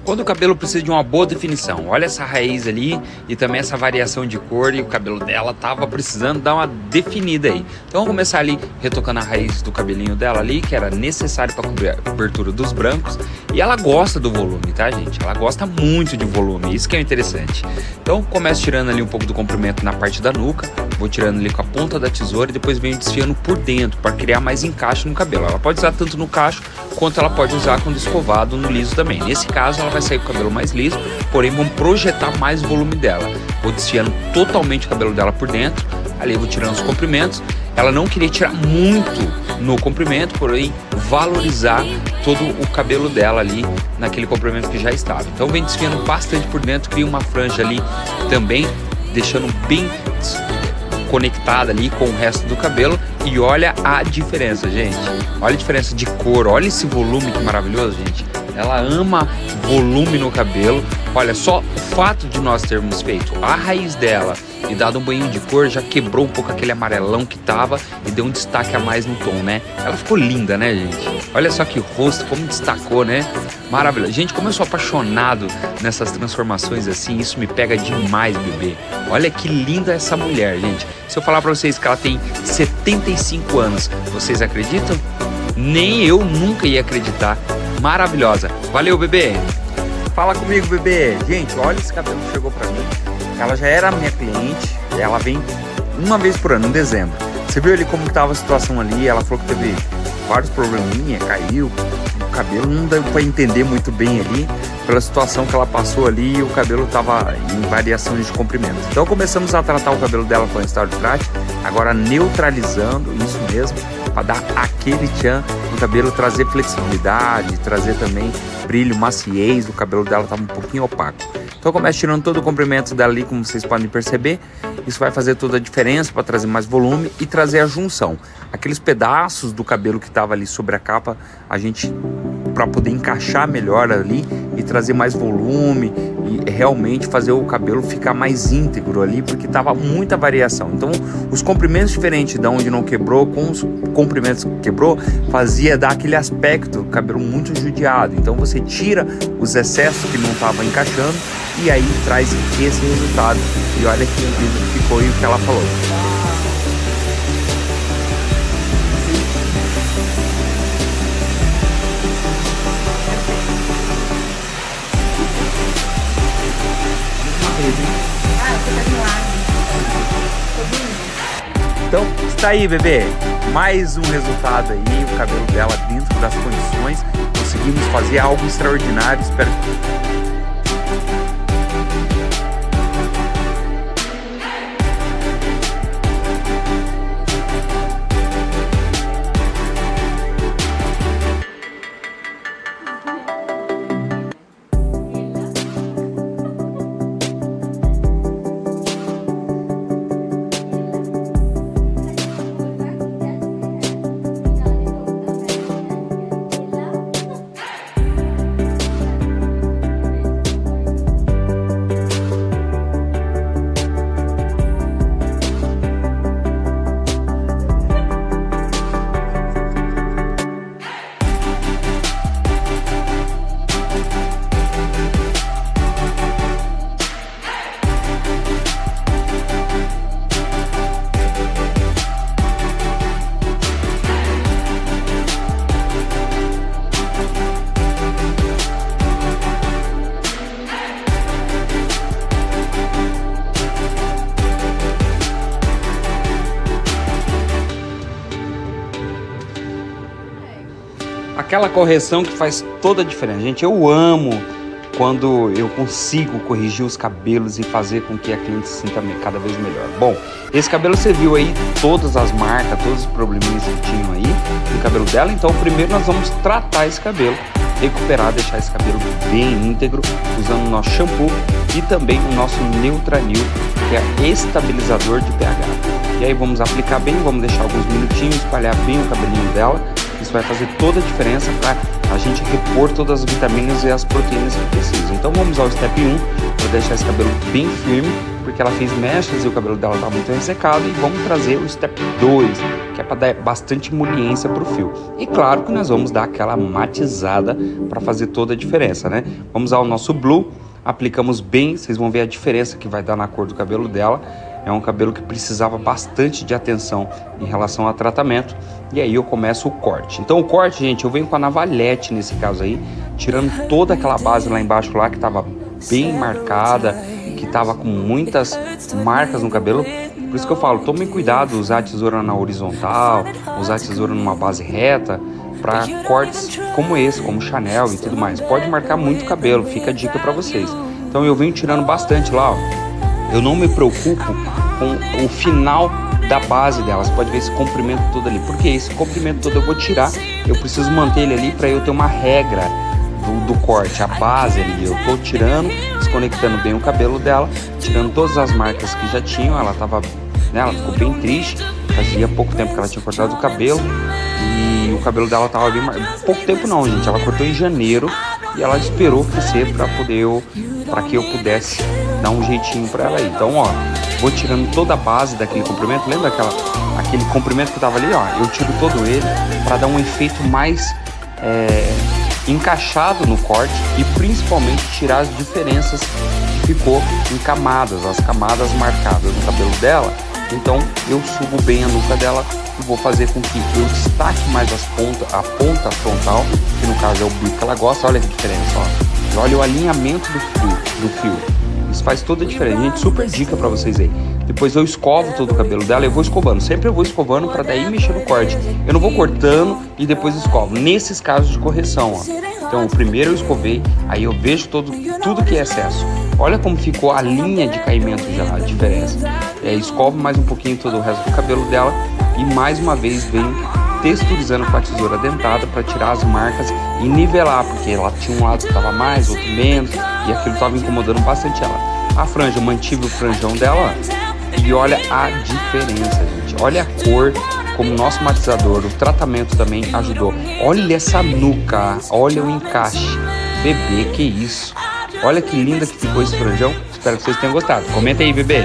Quando o cabelo precisa de uma boa definição, olha essa raiz ali e também essa variação de cor, e o cabelo dela tava precisando dar uma definida aí. Então vamos começar ali retocando a raiz do cabelinho dela ali, que era necessário para cobrir a cobertura dos brancos. E ela gosta do volume, tá, gente? Ela gosta muito de volume, isso que é interessante. Então começo tirando ali um pouco do comprimento na parte da nuca, vou tirando ali com a ponta da tesoura e depois venho desfiando por dentro para criar mais encaixe no cabelo. Ela pode usar tanto no cacho quanto ela pode usar quando escovado no liso também. Nesse caso ela vai sair com o cabelo mais liso, porém vamos projetar mais o volume dela. Vou desfiando totalmente o cabelo dela por dentro, ali eu vou tirando os comprimentos. Ela não queria tirar muito no comprimento, porém valorizar todo o cabelo dela ali naquele comprimento que já estava. Então vem desfiando bastante por dentro, cria uma franja ali também, deixando bem conectada ali com o resto do cabelo. E olha a diferença, gente. Olha a diferença de cor, olha esse volume que maravilhoso, gente. Ela ama volume no cabelo. Olha só, o fato de nós termos feito a raiz dela e dado um banho de cor já quebrou um pouco aquele amarelão que tava e deu um destaque a mais no tom, né? Ela ficou linda, né, gente? Olha só que rosto, como destacou, né? Maravilhoso. Gente, como eu sou apaixonado nessas transformações assim, isso me pega demais, bebê. Olha que linda essa mulher, gente. Se eu falar pra vocês que ela tem 75 anos, vocês acreditam? Nem eu nunca ia acreditar. Maravilhosa. Valeu, bebê. Fala comigo, bebê. Gente, olha esse cabelo que chegou pra mim. Ela já era minha cliente. Ela vem uma vez por ano, em dezembro. Você viu ali como que tava a situação ali? Ela falou que teve vários probleminha, caiu. O cabelo não deu pra entender muito bem ali. Pela situação que ela passou ali, o cabelo tava em variações de comprimento. Então começamos a tratar o cabelo dela com Restart Prate, agora neutralizando, isso mesmo, para dar aquele tchan no cabelo, trazer flexibilidade, trazer também brilho, maciez. O cabelo dela tava um pouquinho opaco. Então começo tirando todo o comprimento dela ali, como vocês podem perceber. Isso vai fazer toda a diferença para trazer mais volume e trazer a junção. Aqueles pedaços do cabelo que tava ali sobre a capa, a gente, para poder encaixar melhor ali e trazer mais volume e realmente fazer o cabelo ficar mais íntegro ali, porque tava muita variação. Então os comprimentos diferentes da onde não quebrou com os comprimentos que quebrou, fazia dar aquele aspecto do cabelo muito judiado. Então você tira os excessos que não estavam encaixando e aí traz esse resultado. E olha que incrível que ficou e o que ela falou. Então, está aí, bebê. Mais um resultado aí, o cabelo dela dentro das condições. Conseguimos fazer algo extraordinário. Espero que... Aquela correção que faz toda a diferença. Gente, eu amo quando eu consigo corrigir os cabelos e fazer com que a cliente se sinta cada vez melhor. Bom, esse cabelo você viu aí todas as marcas, todos os probleminhas que tinham aí no cabelo dela. Então primeiro nós vamos tratar esse cabelo, recuperar, deixar esse cabelo bem íntegro, usando o nosso shampoo e também o nosso Neutranil, que é estabilizador de pH. E aí vamos aplicar bem, vamos deixar alguns minutinhos, espalhar bem o cabelinho dela. Isso vai fazer toda a diferença para a gente repor todas as vitaminas e as proteínas que precisa. Então vamos ao step 1, para deixar esse cabelo bem firme, porque ela fez mechas e o cabelo dela está muito ressecado. E vamos trazer o step 2, que é para dar bastante emoliência pro fio. E claro que nós vamos dar aquela matizada para fazer toda a diferença, né? Vamos usar o nosso Blue, aplicamos bem, vocês vão ver a diferença que vai dar na cor do cabelo dela. É um cabelo que precisava bastante de atenção em relação ao tratamento. E aí eu começo o corte. Então o corte, gente, eu venho com a navalhete nesse caso aí, tirando toda aquela base lá embaixo lá que tava bem marcada, que tava com muitas marcas no cabelo. Por isso que eu falo, tomem cuidado, usar a tesoura na horizontal, usar a tesoura numa base reta, para cortes como esse, como Chanel e tudo mais. Pode marcar muito o cabelo, fica a dica para vocês. Então eu venho tirando bastante lá, ó. Eu não me preocupo com o final da base dela. Você pode ver esse comprimento todo ali. Porque esse comprimento todo eu vou tirar, eu preciso manter ele ali para eu ter uma regra do corte, a base ali. Eu tô tirando, desconectando bem o cabelo dela, tirando todas as marcas que já tinham. Ela tava, né, ela ficou bem triste, fazia pouco tempo que ela tinha cortado o cabelo. E o cabelo dela tava bem... Pouco tempo não, gente. Ela cortou em janeiro e ela esperou crescer para que eu pudesse dar um jeitinho para ela aí. Então, ó, vou tirando toda a base daquele comprimento. Lembra aquele comprimento que tava ali, ó? Eu tiro todo ele para dar um efeito mais encaixado no corte e principalmente tirar as diferenças que ficou em camadas, as camadas marcadas no cabelo dela. Então eu subo bem a nuca dela e vou fazer com que eu destaque mais a ponta frontal, que no caso é o bico que ela gosta. Olha que diferença, ó. E olha o alinhamento do fio. Isso faz toda a diferença. Gente, super dica pra vocês aí. Depois eu escovo todo o cabelo dela, eu vou escovando. Sempre eu vou escovando pra daí mexer no corte. Eu não vou cortando e depois escovo. Nesses casos de correção, ó. Então, o primeiro eu escovei, aí eu vejo tudo que é excesso. Olha como ficou a linha de caimento já, a diferença. Escovo mais um pouquinho todo o resto do cabelo dela e mais uma vez venho texturizando com a tesoura dentada para tirar as marcas e nivelar, porque ela tinha um lado que estava mais, outro menos, e aquilo estava incomodando bastante ela. A franja, eu mantive o franjão dela, ó, e olha a diferença, gente. Olha a cor, como o nosso matizador, o tratamento também ajudou. Olha essa nuca, olha o encaixe. Bebê, que isso. Olha que linda que ficou esse franjão. Espero que vocês tenham gostado. Comenta aí, bebê.